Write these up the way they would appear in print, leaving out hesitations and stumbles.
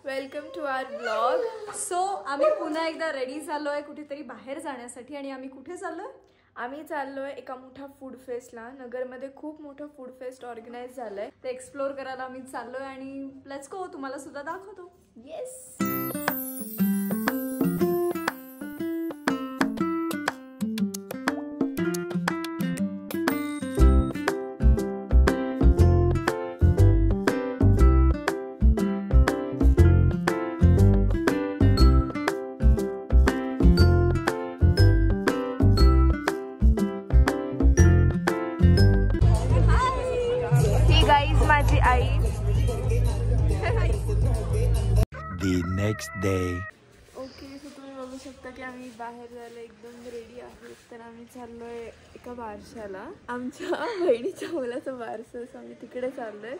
Welcome to our blog. So आम्ही पुन्हा एकदा रेडी झालोय कुठेतरी बाहेर जाण्यासाठी. आणि आम्ही कुठे चाललोय? आम्ही चाललोय एका मोठ्या फूड फेस्टला. नगरमध्ये खूप मोठं फूड फेस्ट ऑर्गनाइज झालंय. ते एक्सप्लोर करायला आम्ही चाललोय आणि लेट्स गो. तुम्हाला सुद्धा दाखवतो. येस. माझी आई. The next day. Okay, so तुम्ही बघू शकता की आम्ही बाहेर जायला एकदम रेडी आहोत. तर आम्ही चाललोय एका बारशाला. आमच्या बहिणीच्या मुलाचं बारसं, सो आम्ही तिकडे चाललोय.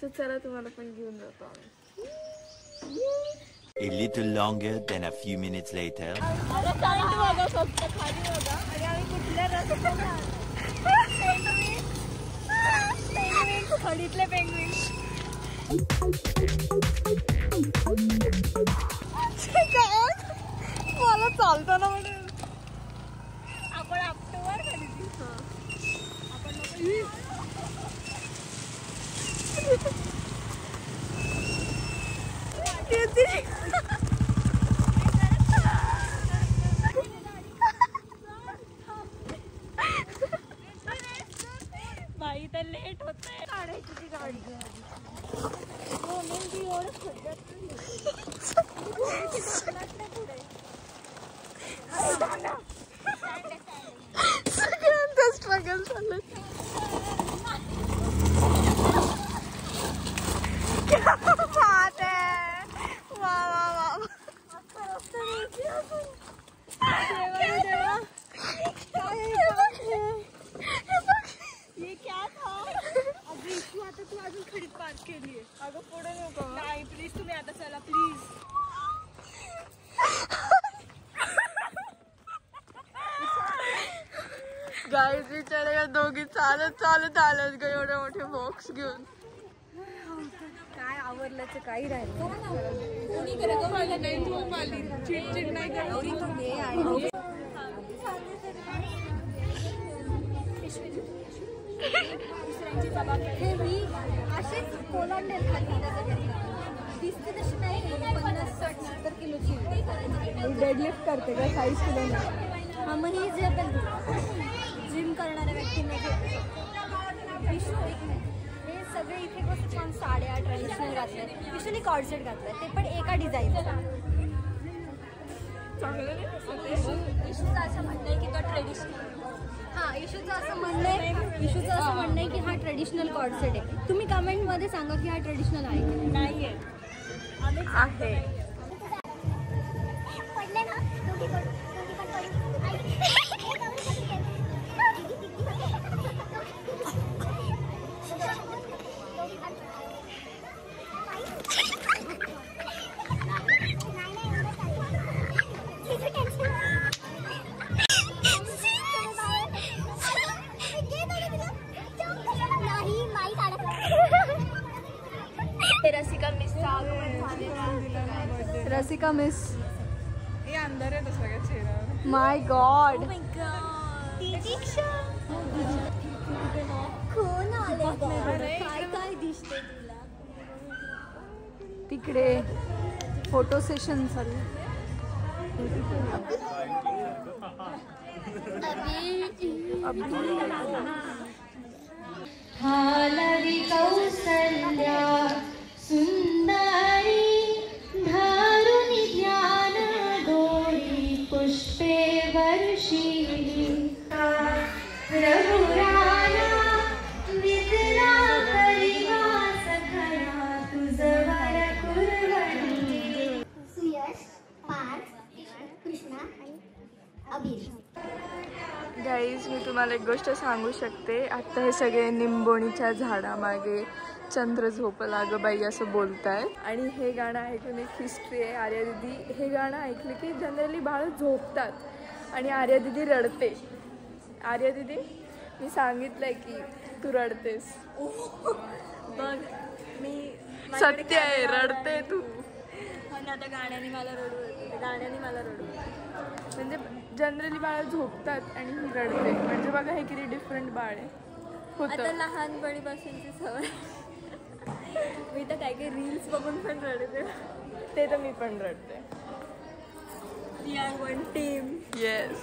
सो चला तुम्हाला पण घेऊन जातो आम्ही. A little longer than a few minutes later. खडीतले पेंग्विन. मला चालताना म्हणजे आपण आफ्टरवर खाली बाई तर लेट होतंय. काढायची ती गाडी. सगळ्यांचं स्ट्रगल चाललं. क्या बात है. वा वा वा. ये क्या था? अगं इशू आता तू अजून खडीत पार्क केलीये. अगं पुढे नको. नाही प्लीज, तुम्ही आता चला प्लीज. गाईज बिचारे या दोघी चालत चालत आल्यात ग एवढे मोठे बॉक्स घेऊन. काय आवरल्याचं काही राहिलं. चिडचिड नाही असेच कोलांडेल खाली दिसते तशी नाही. 50-60-70 किलोची डेडलिफ्ट करते का 40 किलो. हा, मग ही जे जिम करणाऱ्या व्यक्तींना विशू हे सगळे इथे कसं छान साड्या ट्रेडिशनल घातल्या. विशूने कॉर्सेट घातलाय, ते पण एका डिझाईनचा. इशूचं असं म्हणणं आहे की तो ट्रेडिशनल. हां, इशूचं असं म्हणणं आहे की हा ट्रेडिशनल कॉर्सेट आहे. तुम्ही कमेंटमध्ये सांगा की हा ट्रेडिशनल आहे की नाही आहे. आहे. रसिका मिस. हे अंधार आहे सगळ्या चेहऱ्यावर. माय गॉड. काय दिसते तुला तिकडे? फोटो सेशन चालू. कौसल्या सुंदरी धारुनि ज्ञान डोळी पुष्पे वर्षिणी रघुराया विद्रा परिवास खया तुझवर कुर्वणी. सुयश, पार्थ, कृष्णा आणि अभिर. गाईज, मी तुम्हाला एक गोष्ट सांगू शकते. आता हे सगळे निंबोणीच्या झाडामागे चंद्र झोपला ग बाई असं बोलताय. आणि हे गाणं ऐकून एक हिस्ट्री आहे. आर्या दिदी हे गाणं ऐकलं की जनरली बाळ झोपतात आणि आर्या दिदी रडते. आर्या दिदी, मी सांगितलंय की तू रडतेस. बघ, मी सत्य आहे, रडते तू. आणि आता गाण्याने मला रडू येते, गाण्याने मला रडू येते. म्हणजे जनरली बाळ झोपतात आणि ही रडते. म्हणजे बघा हे किती डिफरंट बाळ आहे. आता होतं लहानपणीपासूनची सवय. मी तर काही काही रील्स बघून पण रडते. ते तर मी पण रडते. We are one team. Yes.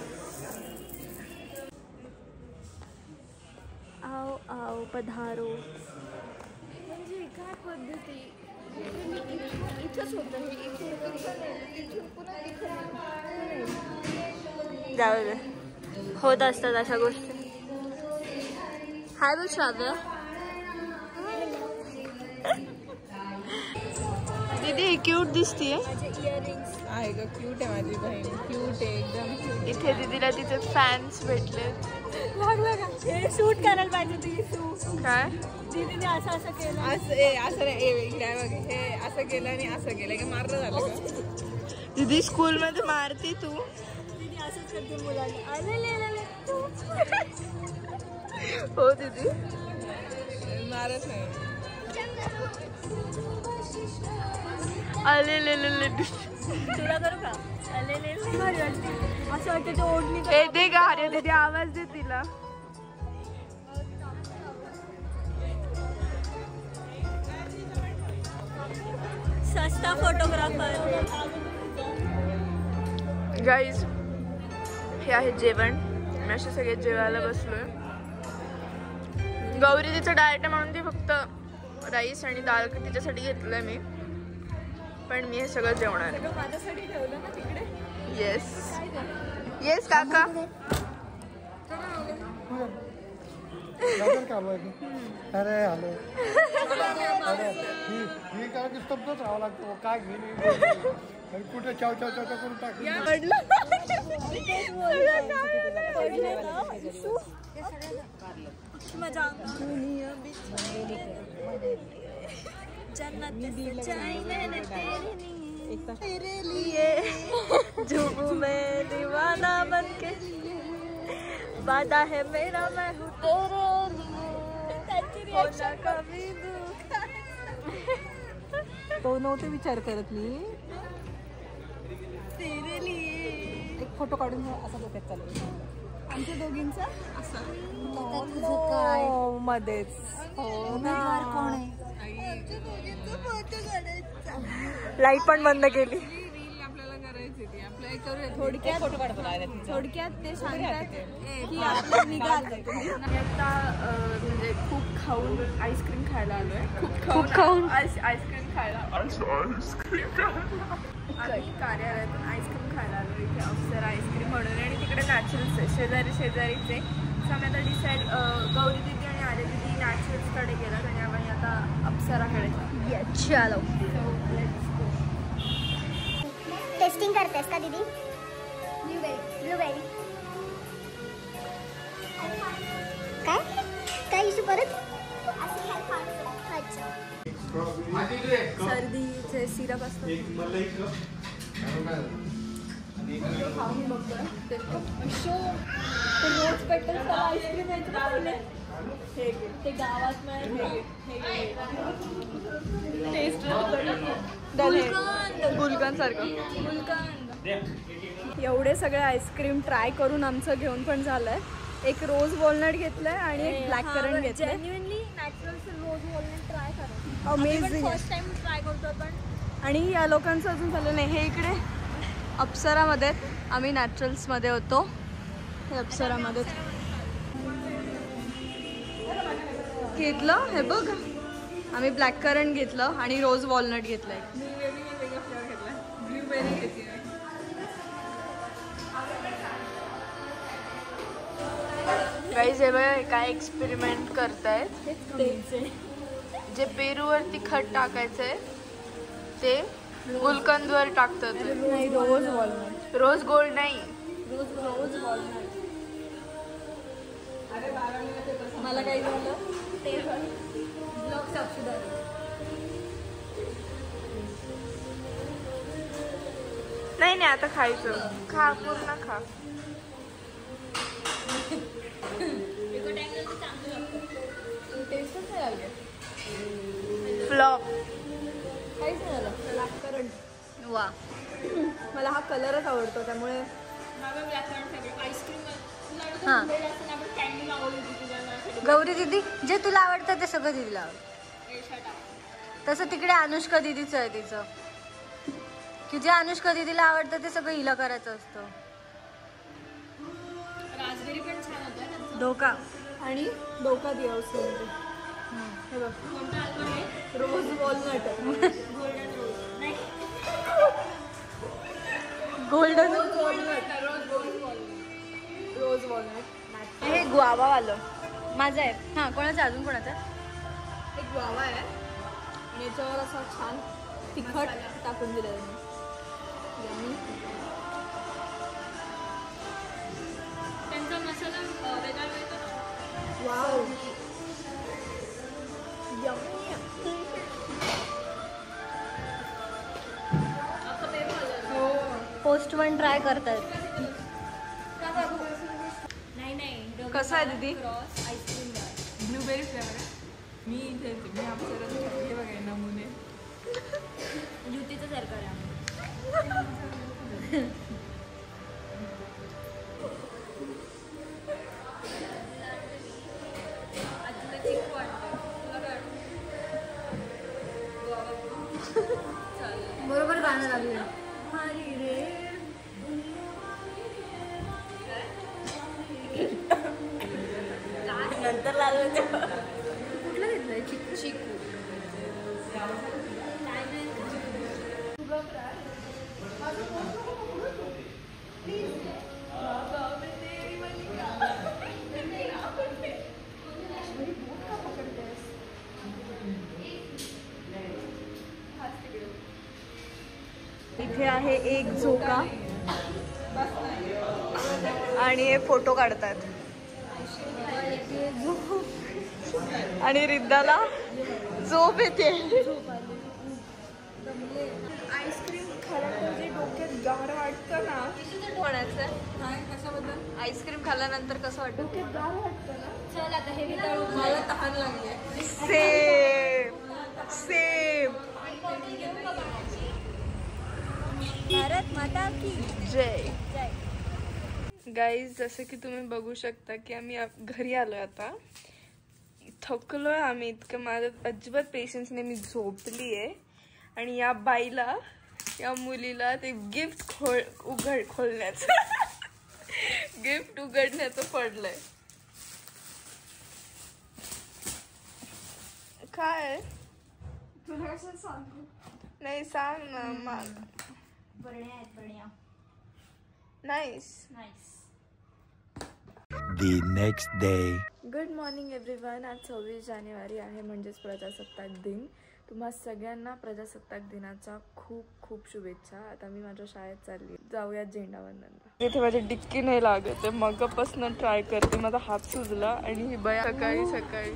आओ आओ पधारो. म्हणजे काय पद्धती इथंच होतं हे, इथून पुन्हा जाऊ दे, होत असतात अशा गोष्टी. हाय बोल श्राव्य. दीदी ही क्यूट दिसतीये. माझे इयरिंग्स आहे ग, क्यूट आहे माझी बहीण. क्यूट आहे एकदम. इथे दीदीला तिचे फॅन्स भेटले. लागलं का हे शूट करायला पाहिजे ती शूट. काय दीदीने असं असं केलं. असं नाही, हे असं केलं आणि असं केलं की मारलं झालं का? दीदी स्कूल मध्ये मारती तू. दीदी असंच करते मुलांना. आले हो दीदी मारत नाही. आले तुला करू का? आले भारी वाटते. असं वाटतं ते ओढणी ए दे गा अरे दीदी, आवाज दे तिला. सस्ता फोटोग्राफर. गाईज हे आहे जेवण. मी असे सगळे जेवायला बसलोय. गौरी तिचं डाएट आहे म्हणून ती फक्त राईस आणि दाल तिच्यासाठी घेतलंय मी. पण मी हे सगळं जेवणार. सगळं माझ्यासाठी ठेवलं ना तिकडे. येस येस काका. अरे हॅलो. अरे ही कारण की स्तब्धच राहावं लागतं. काय घेणे कुठे चाव चाव चाव करून टाकलं. तेरे लिए झूमू मैं दीवाना बनके, वादा है मेरा मैं हूँ तेरे लिए कभी तो नव्हते विचार करत मी. तेरे लिए. एक फोटो काढून असा डोक्यात चालू आमच्या दोघींचा काय मध्येच. हो ना. लाईट पण बंद केली. थोडक्यात ते सांगतात की आपण निघाल. आता म्हणजे खूप खाऊन आईस्क्रीम खायला आलोय. खूप खाऊन आईस्क्रीम खायला. आम्ही कार्यालयातून आईस्क्रीम खायला आलो इथे अप्सरा आईस्क्रीम म्हणून. आणि तिकडे नॅचरल्स आहे शेजारीचे. सो आम्ही आता डिसाईड गौरी दिदी आणि आर्य दिदी नॅचरल्सकडे गेलात आणि आम्ही आता अप्सराकडे जाऊ. चलो. टेस्टिंग करतेस का दीदी? ब्लूबेरी काय इशू परत? अच्छा. सर्दीचे सिरप असतात. खाऊन बघतोय ते रोज पेटल आईस्क्रीम ते गावात गुलकंद सारखं. एवढे सगळे आईस्क्रीम ट्राय करून आमचं घेऊन पण झालंय. एक रोज वॉलनट घेतलंय आणि एक ब्लॅक करंट घेतलंय. जेन्युइनली नॅचरल रोज वॉलनट ट्राय करा. अमेझिंग. फर्स्ट टाइम ट्राय करतो पण. आणि या लोकांचं अजून झालं नाही. हे इकडे अप्सरामध्ये, आम्ही नॅचरल्समध्ये होतो. हे अप्सरामध्ये घेतलं. हे बघ आम्ही ब्लॅक करंट घेतलं आणि रोज वॉलनट घेतलंय. गाईज हे बघा काय एक्सपेरिमेंट करतायत. जे पेरूवर तिखट टाकायचंय ते गुलकंदवर टाकतात. रोज वॉलनट. रोज गोल्ड नाही, रोज वॉलनट. मला काय झालं ते ब्लॉक साक्षीदार. नाही आता खायचं. खा पूर्ण खा. टेस्टच नाही लागले. फ्लॉप. काहीच नाही झालं. ब्लॅक करंट वा मला हा कलरच आवडतो त्यामुळे हां गौरी दीदी जे तुला आवडतं ते सगळं दीदीला आवडतं. तसं तिकडे अनुष्का दीदीचं आहे तिचं की जे अनुष्का दीदीला आवडतं ते सगळं हिला करायचं असतं. राजगिरी पण छान होतं धोका आणि डोका दिया उसने हे बघ रोज वॉलनट गोल्डन रोज वॉलनट हे गुआवावालं माझं आहे. हां कोणाचं अजून कोणाचं एक गुआवा आहे आणि याच्यावर असा छान तिखट टाकून दिलं त्यांनी. त्यांचा मसाला वेगळा मिळतो ना. वाव पोस्ट वन ट्राय करतायत. कसं आहे दीदी? ब्लूबेरी फ्लेवर आहे. मी इथे मी अप्सरा हे बघा नमुने युतीचं सरकार आहे. बरोबर गाणं लागलं. हरी रे नंतर लागलं ते कुठलं घेतलंय चिकू इथे आहे एक झोका आणि हे फोटो काढतात आणि रिद्धाला झोप येते. आईस्क्रीम खाल्यानंतर जे डोक्यात गार वाटतं ना कोणाचं कशाबद्दल आईस्क्रीम खाल्ल्यानंतर कसं वाटतं? डोक्यात गार वाटतं ना. चल आता हे मला तहान लागली. Same same. भारत माता की जय. जय. गाईज जसं की तुम्ही बघू शकता की आम्ही घरी आलोय आता. थकलोय आम्ही इतकं. माझं अजिबात पेशन्स नाही. मी झोपली आहे आणि या बाईला या मुलीला ते गिफ्ट खोलण्याचं गिफ्ट उघडण्याचं पडलंय. काय तुला कसं सांगू? नाही सांग ना मला. बरण्या आहेत बरण्या. Nice. The next day. Good morning everyone. आज 26 जानेवारी आहे म्हणजेच प्रजासत्ताक दिन. तुम्हा सगळ्यांना प्रजासत्ताक दिनाच्या खूप खूप शुभेच्छा. आता मी माझ्या शाळेत चालली. जाऊयात झेंडावंदनला. इथे माझी डिक्की नाही लागत आहे. मगापासून ट्राय करते. माझा हात सुजला आणि ही बया सकाळी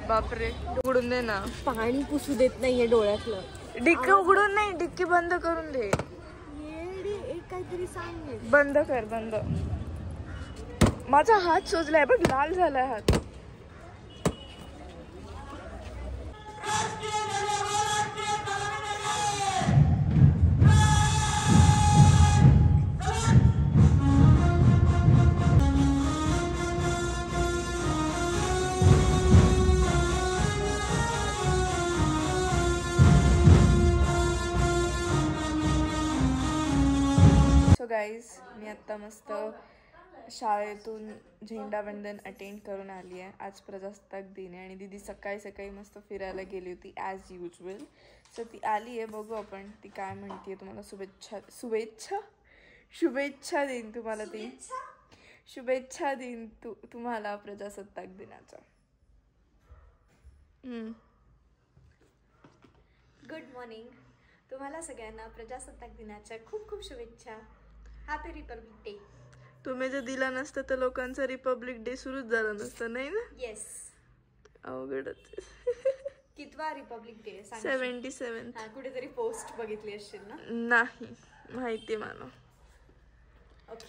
बापरे. उघडून दे ना. पाणी पुसू देत नाहीये डोळ्यातलं. डिक्की उघडून नाही. डिक्की बंद करून दे. एक काहीतरी सांग. बंद कर. बंद. माझा हात सुजलाय बघ. लाल झालाय हात. सो गाईज मी आत्ता मस्त शाळेतून झेंडावंदन अटेंड करून आली आहे. आज प्रजासत्ताक दिन आहे आणि दीदी सकाळी मस्त फिरायला गेली होती ॲज युजल. सो ती आली आहे. बघू आपण ती काय म्हणते. तुम्हाला शुभेच्छा देईन तुम्हाला. ती शुभेच्छा देईन तुम्हाला प्रजासत्ताक दिनाच्या. Good morning. तुम्हाला सगळ्यांना प्रजासत्ताक दिनाच्या खूप खूप शुभेच्छा. Happy Republic day. तुम्ही जर दिला नसतं तर लोकांचा रिपब्लिक डे सुरूच झाला नसतं नाही ना. येस. अवघडच. कितवा रिपब्लिक डे? 77. कुठेतरी पोस्ट बघितली असशील ना. नाही माहिती मला. ओके.